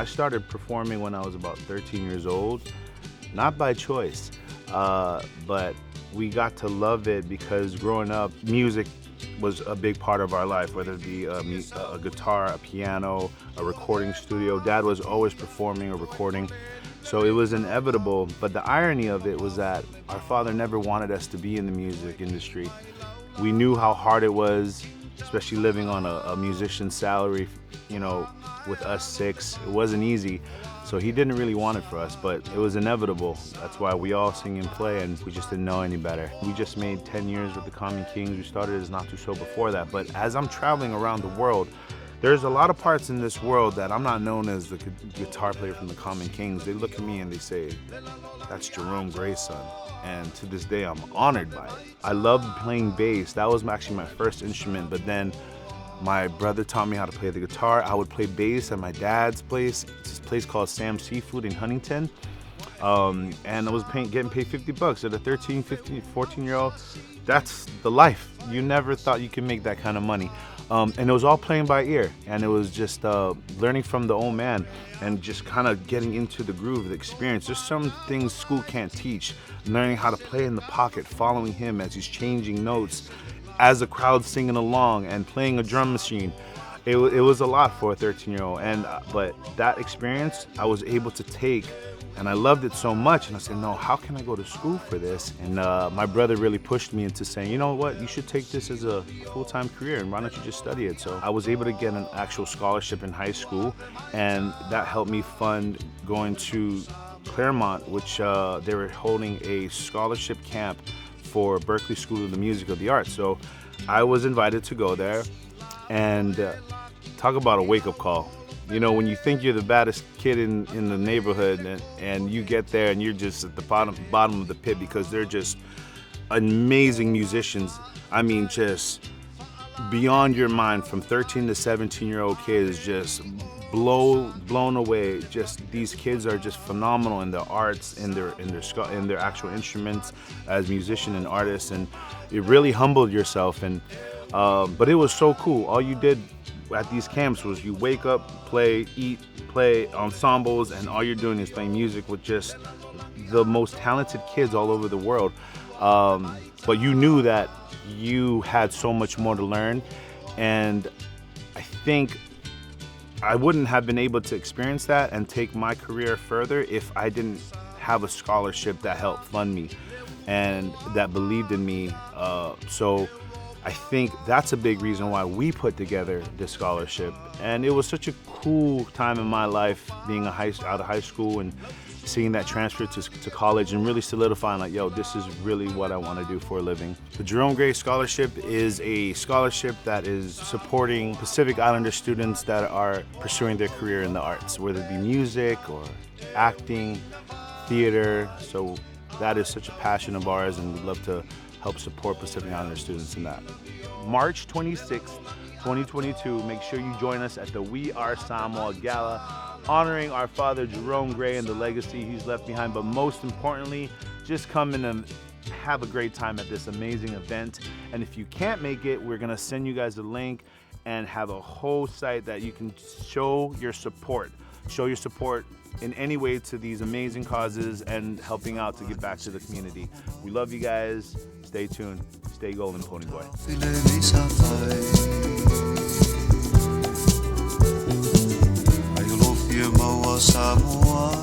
started performing when I was about 13 years old, not by choice, but we got to love it because growing up, music was a big part of our life, whether it be a guitar, a piano, a recording studio. Dad was always performing or recording, so it was inevitable. But the irony of it was that our father never wanted us to be in the music industry. We knew how hard it was, especially living on a musician's salary, you know, with us 6. It wasn't easy. So he didn't really want it for us, but it was inevitable. That's why we all sing and play, and we just didn't know any better. We just made 10 years with the Common Kings. We started as Not Too Soul before that, but as I'm traveling around the world, there's a lot of parts in this world that I'm not known as the guitar player from the Common Kings. They look at me and they say, that's Jerome Gray's son. And to this day, I'm honored by it. I loved playing bass. That was actually my first instrument, but then my brother taught me how to play the guitar. I would play bass at my dad's place. It's this place called Sam's Seafood in Huntington. And I was getting paid $50 at a 13, 15, 14-year-old. That's the life. You never thought you could make that kind of money. And it was all playing by ear. And it was just learning from the old man and just kind of getting into the groove, the experience. There's some things school can't teach. Learning how to play in the pocket, following him as he's changing notes, as the crowd singing along and playing a drum machine. It was a lot for a 13-year-old, but that experience I was able to take, and I loved it so much, and I said, no, how can I go to school for this? And my brother really pushed me into saying, you know what, you should take this as a full-time career, and why don't you just study it? So I was able to get an actual scholarship in high school, and that helped me fund going to Claremont, which they were holding a scholarship camp for Berklee School of the Music of the Arts. So I was invited to go there, and talk about a wake-up call. You know, when you think you're the baddest kid in the neighborhood, and you get there and you're just at the bottom of the pit because they're just amazing musicians. I mean, just beyond your mind, from 13 to 17-year-old kids, just blown away. Just these kids are just phenomenal in their arts, in their actual instruments as musicians and artists, and it really humbled yourself. And but it was so cool. All you did at these camps was you wake up, play, eat, play ensembles, and all you're doing is playing music with just the most talented kids all over the world. But you knew that you had so much more to learn, and I think I wouldn't have been able to experience that and take my career further if I didn't have a scholarship that helped fund me and that believed in me. So I think that's a big reason why we put together this scholarship. And it was such a cool time in my life, being out of high school and seeing that transfer to college and really solidifying, like, yo, this is really what I want to do for a living. The Jerome Gray Scholarship is a scholarship that is supporting Pacific Islander students that are pursuing their career in the arts, whether it be music or acting, theater. So that is such a passion of ours, and we'd love to help support Pacific Islander students in that. March 26th, 2022, make sure you join us at the We Are Samoa Gala, honoring our father Jerome Gray and the legacy he's left behind, but most importantly, just come in and have a great time at this amazing event. And if you can't make it, we're gonna send you guys a link and have a whole site that you can show your support in any way to these amazing causes and helping out to give back to the community. We love you guys. Stay tuned. Stay golden, Pony Boy. Samoa,